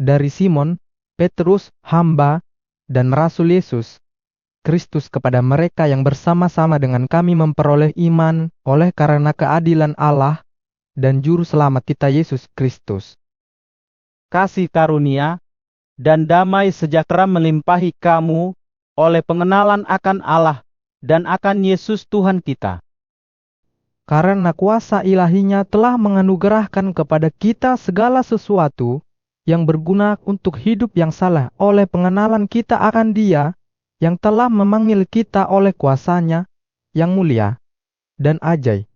dari Simon, Petrus, hamba, dan Rasul Yesus Kristus kepada mereka yang bersama-sama dengan kami memperoleh iman oleh karena keadilan Allah dan Juru Selamat kita Yesus Kristus. Kasih karunia dan damai sejahtera melimpahi kamu oleh pengenalan akan Allah dan akan Yesus Tuhan kita. Karena kuasa ilahinya telah menganugerahkan kepada kita segala sesuatu yang berguna untuk hidup yang saleh oleh pengenalan kita akan Dia yang telah memanggil kita oleh kuasanya yang mulia dan ajaib.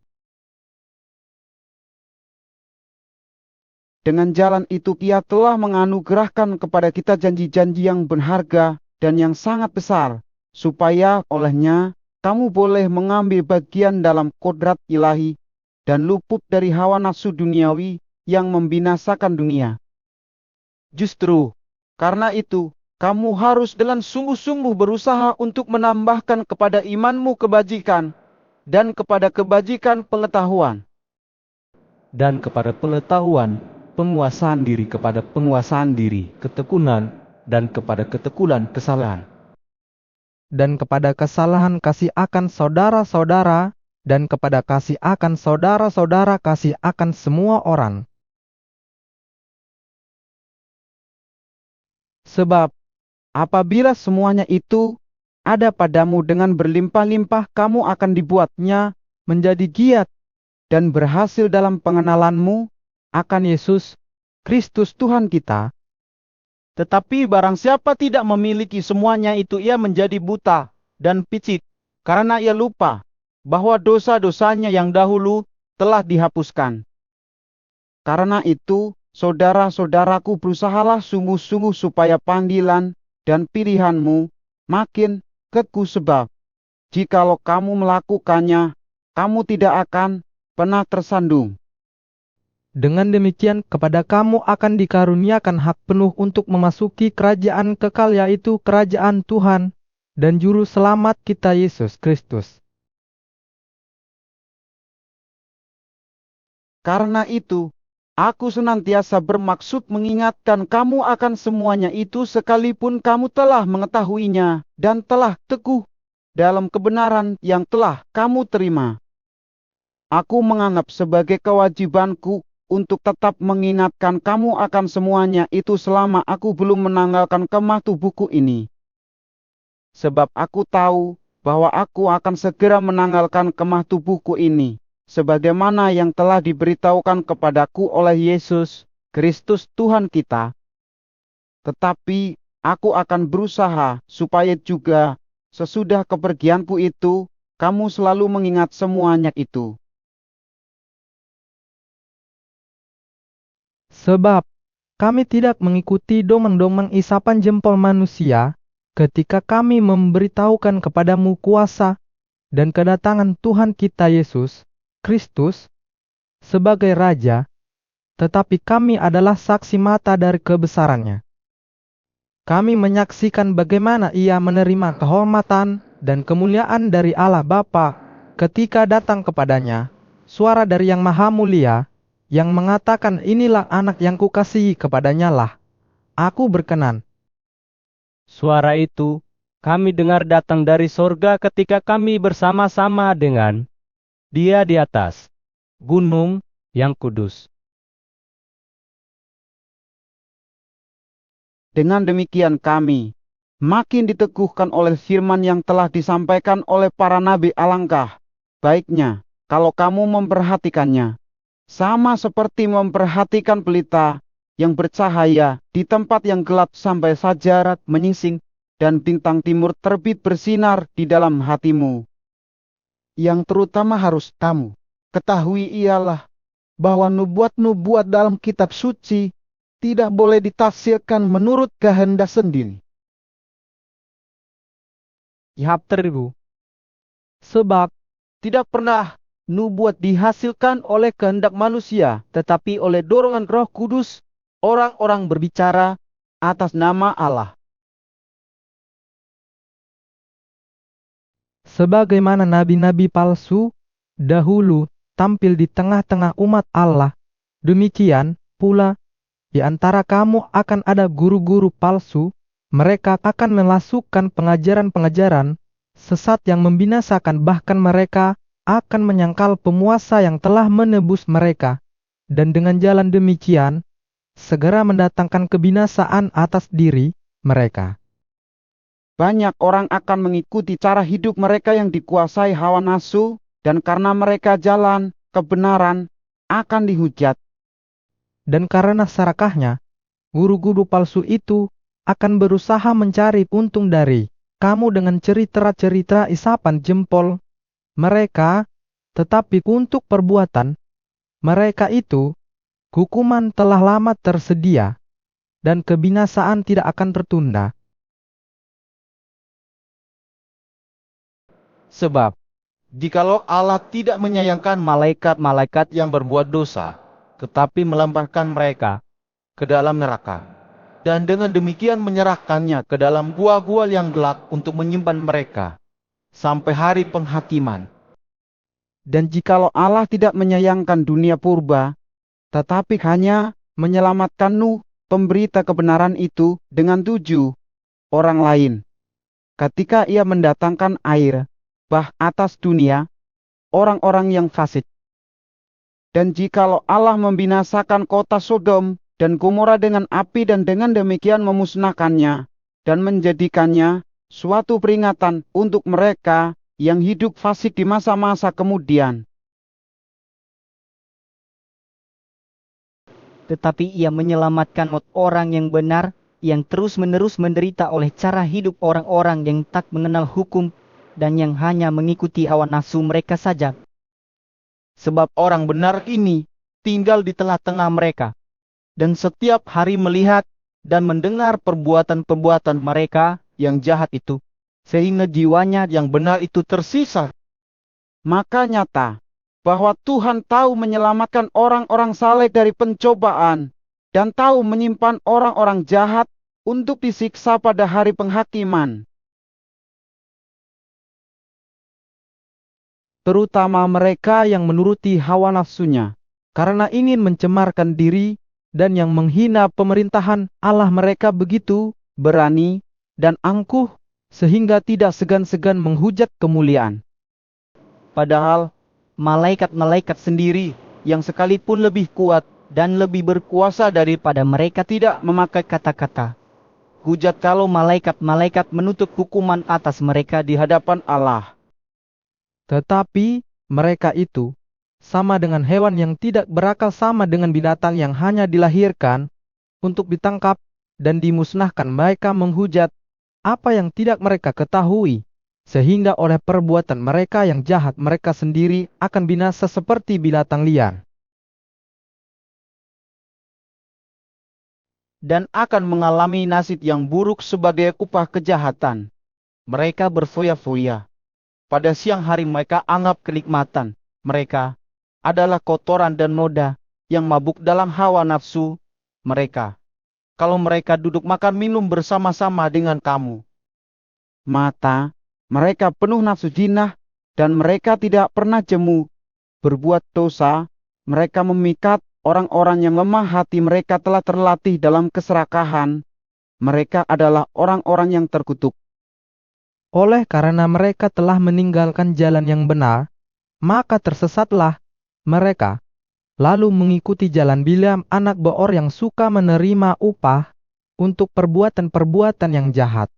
Dengan jalan itu Ia telah menganugerahkan kepada kita janji-janji yang berharga dan yang sangat besar, supaya olehnya kamu boleh mengambil bagian dalam kodrat ilahi dan luput dari hawa nafsu duniawi yang membinasakan dunia. Justru karena itu, kamu harus dengan sungguh-sungguh berusaha untuk menambahkan kepada imanmu kebajikan, dan kepada kebajikan pengetahuan, Dan kepada pengetahuan, penguasaan diri, kepada penguasaan diri, ketekunan, dan kepada ketekunan kesalahan. Dan kepada kesalahan kasih akan saudara-saudara, dan kepada kasih akan saudara-saudara kasih akan semua orang. sebab apabila semuanya itu ada padamu dengan berlimpah-limpah, kamu akan dibuatnya menjadi giat dan berhasil dalam pengenalanmu akan Yesus Kristus Tuhan kita. Tetapi barang siapa tidak memiliki semuanya itu, ia menjadi buta dan picik, karena ia lupa bahwa dosa-dosanya yang dahulu telah dihapuskan. Karena itu, saudara-saudaraku, berusahalah sungguh-sungguh supaya panggilan dan pilihanmu makin kekeh, sebab jikalau kamu melakukannya, kamu tidak akan pernah tersandung. Dengan demikian kepada kamu akan dikaruniakan hak penuh untuk memasuki kerajaan kekal, yaitu kerajaan Tuhan dan Juru Selamat kita Yesus Kristus. Karena itu, aku senantiasa bermaksud mengingatkan kamu akan semuanya itu, sekalipun kamu telah mengetahuinya dan telah teguh dalam kebenaran yang telah kamu terima. Aku menganggap sebagai kewajibanku untuk tetap mengingatkan kamu akan semuanya itu selama aku belum menanggalkan kemah tubuhku ini. Sebab aku tahu bahwa aku akan segera menanggalkan kemah tubuhku ini, sebagaimana yang telah diberitahukan kepadaku oleh Yesus Kristus Tuhan kita. Tetapi aku akan berusaha supaya juga sesudah kepergianku itu, kamu selalu mengingat semuanya itu. Sebab kami tidak mengikuti domeng-domeng isapan jempol manusia ketika kami memberitahukan kepadamu kuasa dan kedatangan Tuhan kita Yesus Kristus sebagai Raja, tetapi kami adalah saksi mata dari kebesarannya. Kami menyaksikan bagaimana Ia menerima kehormatan dan kemuliaan dari Allah Bapa ketika datang kepadanya suara dari Yang Maha Mulia yang mengatakan, "Inilah anak yang kukasihi, kepadanya lah aku berkenan." Suara itu kami dengar datang dari sorga ketika kami bersama-sama dengan Dia di atas gunung yang kudus. Dengan demikian kami makin diteguhkan oleh firman yang telah disampaikan oleh para nabi. Alangkah baiknya kalau kamu memperhatikannya, sama seperti memperhatikan pelita yang bercahaya di tempat yang gelap, sampai sajarat menyingsing dan bintang timur terbit bersinar di dalam hatimu. Yang terutama harus kamu ketahui ialah bahwa nubuat-nubuat dalam kitab suci tidak boleh ditafsirkan menurut kehendak sendiri. Ihap teribu. Sebab Tidak pernah nubuat dihasilkan oleh kehendak manusia, tetapi oleh dorongan Roh Kudus orang-orang berbicara atas nama Allah. sebagaimana nabi-nabi palsu dahulu tampil di tengah-tengah umat Allah, demikian pula Di antara kamu akan ada guru-guru palsu, mereka akan memasukkan pengajaran-pengajaran sesat yang membinasakan, bahkan mereka akan menyangkal penguasa yang telah menebus mereka, dan dengan jalan demikian, segera mendatangkan kebinasaan atas diri mereka. Banyak orang akan mengikuti cara hidup mereka yang dikuasai hawa nafsu, dan karena mereka jalan kebenaran, akan dihujat. Dan karena serakahnya, guru-guru palsu itu akan berusaha mencari untung dari kamu dengan cerita-cerita isapan jempol mereka, tetapi untuk perbuatan mereka itu, hukuman telah lama tersedia, dan kebinasaan tidak akan tertunda. Sebab, jikalau Allah tidak menyayangkan malaikat-malaikat yang berbuat dosa, tetapi melemparkan mereka ke dalam neraka, dan dengan demikian menyerahkannya ke dalam gua-gua yang gelap untuk menyimpan mereka sampai hari penghakiman. Dan jikalau Allah tidak menyayangkan dunia purba, tetapi hanya menyelamatkan Nuh, pemberita kebenaran itu, dengan 7 orang lain, ketika ia mendatangkan air bah atas dunia, orang-orang yang fasik. Dan jikalau Allah membinasakan kota Sodom dan Gomora dengan api dan dengan demikian memusnahkannya, dan menjadikannya suatu peringatan untuk mereka yang hidup fasik di masa-masa kemudian. Tetapi ia menyelamatkan orang yang benar, yang terus-menerus menderita oleh cara hidup orang-orang yang tak mengenal hukum, dan yang hanya mengikuti hawa nafsu mereka saja. Sebab orang benar ini tinggal di tengah-tengah mereka, dan setiap hari melihat dan mendengar perbuatan-perbuatan mereka yang jahat itu, sehingga jiwanya yang benar itu tersisa. Maka nyata bahwa Tuhan tahu menyelamatkan orang-orang saleh dari pencobaan, dan tahu menyimpan orang-orang jahat untuk disiksa pada hari penghakiman. Terutama mereka yang menuruti hawa nafsunya, karena ingin mencemarkan diri, dan yang menghina pemerintahan Allah. Mereka begitu berani dan angkuh, sehingga tidak segan-segan menghujat kemuliaan. Padahal, malaikat-malaikat sendiri, yang sekalipun lebih kuat dan lebih berkuasa daripada mereka, tidak memakai kata-kata hujat kalau malaikat-malaikat menuntut hukuman atas mereka di hadapan Allah. Tetapi mereka itu sama dengan hewan yang tidak berakal, sama dengan binatang yang hanya dilahirkan untuk ditangkap dan dimusnahkan. Mereka menghujat apa yang tidak mereka ketahui, sehingga oleh perbuatan mereka yang jahat mereka sendiri akan binasa seperti binatang liar, dan akan mengalami nasib yang buruk sebagai upah kejahatan. Mereka berfoya-foya. Pada siang hari mereka anggap kenikmatan mereka adalah kotoran dan noda yang mabuk dalam hawa nafsu mereka, kalau mereka duduk makan minum bersama-sama dengan kamu. Mata mereka penuh nafsu jinah, dan mereka tidak pernah jemu berbuat dosa. Mereka memikat orang-orang yang lemah hati. Mereka telah terlatih dalam keserakahan. Mereka adalah orang-orang yang terkutuk. Oleh karena mereka telah meninggalkan jalan yang benar, maka tersesatlah mereka, lalu mengikuti jalan Bileam anak Beor yang suka menerima upah untuk perbuatan-perbuatan yang jahat.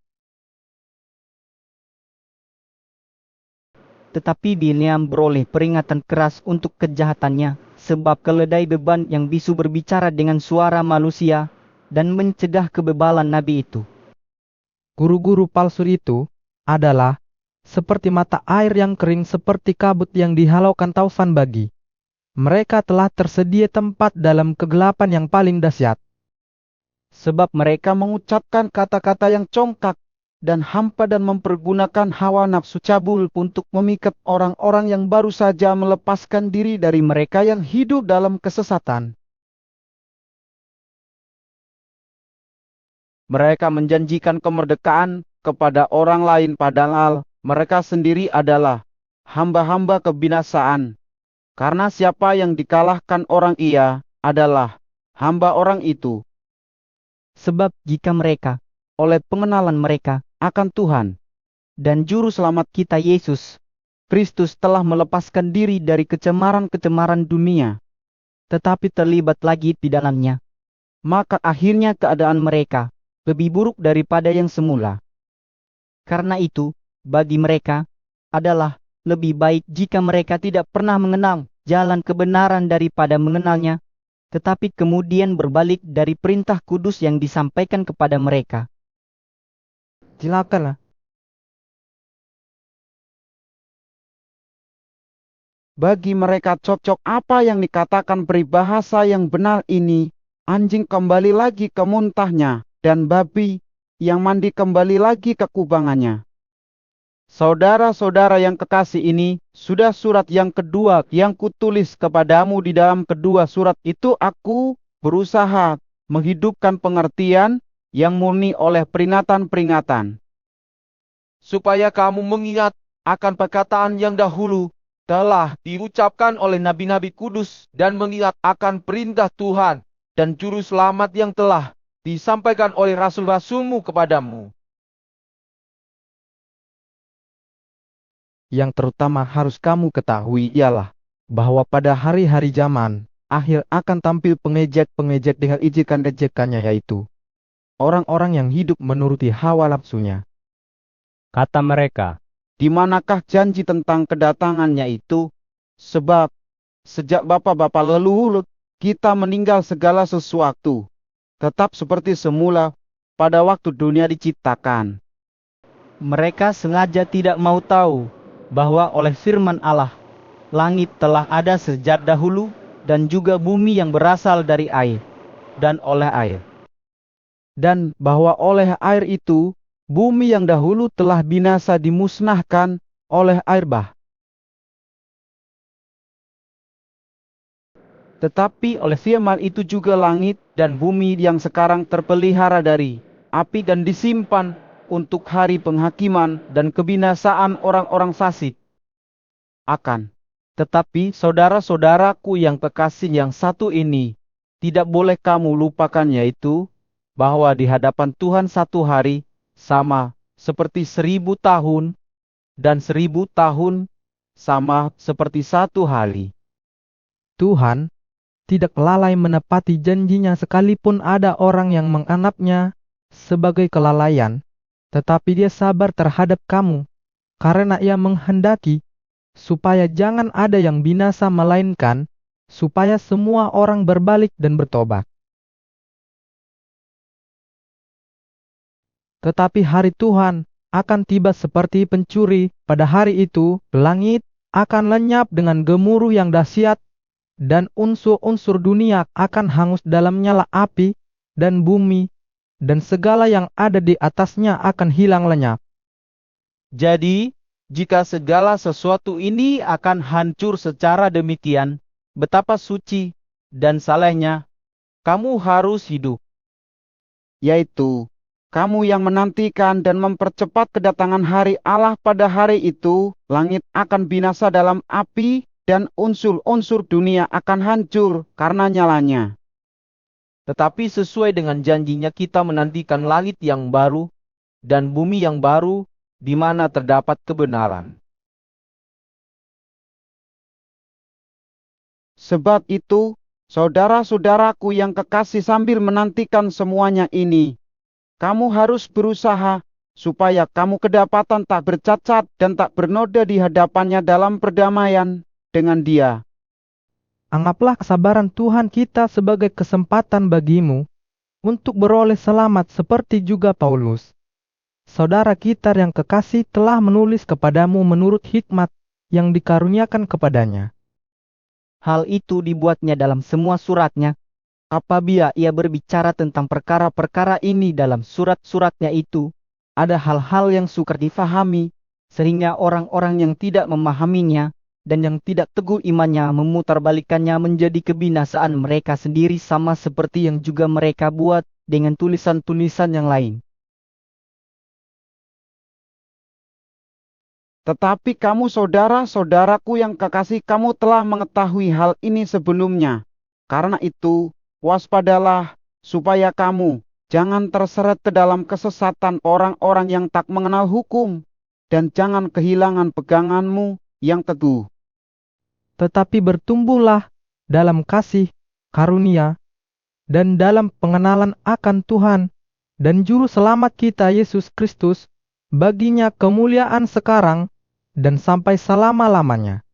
Tetapi Bileam beroleh peringatan keras untuk kejahatannya, sebab keledai beban yang bisu berbicara dengan suara manusia, dan mencegah kebebalan nabi itu. Guru-guru palsu itu adalah seperti mata air yang kering, seperti kabut yang dihalaukan taufan bagi. Mereka telah tersedia tempat dalam kegelapan yang paling dahsyat. Sebab mereka mengucapkan kata-kata yang congkak dan hampa, dan mempergunakan hawa nafsu cabul untuk memikat orang-orang yang baru saja melepaskan diri dari mereka yang hidup dalam kesesatan. Mereka menjanjikan kemerdekaan kepada orang lain, padahal mereka sendiri adalah hamba-hamba kebinasaan. Karena siapa yang dikalahkan orang, ia adalah hamba orang itu. Sebab jika mereka, oleh pengenalan mereka akan Tuhan dan Juru Selamat kita Yesus Kristus telah melepaskan diri dari kecemaran-kecemaran dunia, tetapi terlibat lagi di dalamnya, maka akhirnya keadaan mereka lebih buruk daripada yang semula. Karena itu, bagi mereka adalah lebih baik jika mereka tidak pernah mengenal jalan kebenaran daripada mengenalnya, tetapi kemudian berbalik dari perintah kudus yang disampaikan kepada mereka. Silakanlah. Bagi mereka cocok apa yang dikatakan peribahasa yang benar ini, anjing kembali lagi ke muntahnya, dan babi yang mandi kembali lagi ke kubangannya. Saudara-saudara yang kekasih ini, sudah surat yang kedua yang kutulis kepadamu. Di dalam kedua surat itu aku berusaha menghidupkan pengertian yang murni oleh peringatan-peringatan, supaya kamu mengingat akan perkataan yang dahulu telah diucapkan oleh nabi-nabi kudus, dan mengingat akan perintah Tuhan dan Juru Selamat yang telah disampaikan oleh rasul-rasulmu kepadamu. Yang terutama harus kamu ketahui ialah bahwa pada hari-hari zaman akhir akan tampil pengejek-pengejek dengan ejekan-ejekannya, yaitu orang-orang yang hidup menuruti hawa nafsunya. Kata mereka, di manakah janji tentang kedatangannya itu? Sebab sejak bapa-bapa leluhur kita meninggal segala sesuatu, tetap seperti semula pada waktu dunia diciptakan. Mereka sengaja tidak mau tahu bahwa oleh firman Allah, langit telah ada sejak dahulu, dan juga bumi yang berasal dari air, dan oleh air. Dan bahwa oleh air itu, bumi yang dahulu telah binasa dimusnahkan oleh air bah. Tetapi oleh firman itu juga langit dan bumi yang sekarang terpelihara dari api dan disimpan untuk hari penghakiman dan kebinasaan orang-orang fasik akan. Tetapi saudara-saudaraku yang kekasih, yang satu ini tidak boleh kamu lupakan, yaitu bahwa di hadapan Tuhan satu hari sama seperti 1000 tahun, dan 1000 tahun sama seperti satu hari. Tuhan tidak lalai menepati janjinya sekalipun ada orang yang menganggapnya sebagai kelalaian, tetapi Dia sabar terhadap kamu, karena Ia menghendaki supaya jangan ada yang binasa, melainkan supaya semua orang berbalik dan bertobat. Tetapi hari Tuhan akan tiba seperti pencuri. Pada hari itu, langit akan lenyap dengan gemuruh yang dahsyat, dan unsur-unsur dunia akan hangus dalam nyala api, dan bumi dan segala yang ada di atasnya akan hilang lenyap. Jadi, jika segala sesuatu ini akan hancur secara demikian, betapa suci dan salehnya kamu harus hidup. Yaitu, kamu yang menantikan dan mempercepat kedatangan hari Allah. Pada hari itu, langit akan binasa dalam api, dan unsur-unsur dunia akan hancur karena nyalanya. Tetapi sesuai dengan janjinya kita menantikan langit yang baru dan bumi yang baru, di mana terdapat kebenaran. Sebab itu, saudara-saudaraku yang kekasih, sambil menantikan semuanya ini, kamu harus berusaha supaya kamu kedapatan tak bercacat dan tak bernoda di hadapannya dalam perdamaian dengan Dia. Anggaplah kesabaran Tuhan kita sebagai kesempatan bagimu untuk beroleh selamat, seperti juga Paulus, saudara kita yang kekasih, telah menulis kepadamu menurut hikmat yang dikaruniakan kepadanya. Hal itu dibuatnya dalam semua suratnya. Apabila ia berbicara tentang perkara-perkara ini dalam surat-suratnya itu, ada hal-hal yang sukar difahami, sehingga orang-orang yang tidak memahaminya dan yang tidak teguh imannya memutarbalikannya menjadi kebinasaan mereka sendiri, sama seperti yang juga mereka buat dengan tulisan-tulisan yang lain. Tetapi kamu, saudara-saudaraku yang kekasih, kamu telah mengetahui hal ini sebelumnya. Karena itu, waspadalah supaya kamu Jangan terseret ke dalam kesesatan orang-orang yang tak mengenal hukum, dan jangan kehilangan peganganmu yang teguh. Tetapi bertumbuhlah dalam kasih, karunia, dan dalam pengenalan akan Tuhan dan Juru Selamat kita Yesus Kristus. Baginya kemuliaan sekarang dan sampai selama-lamanya.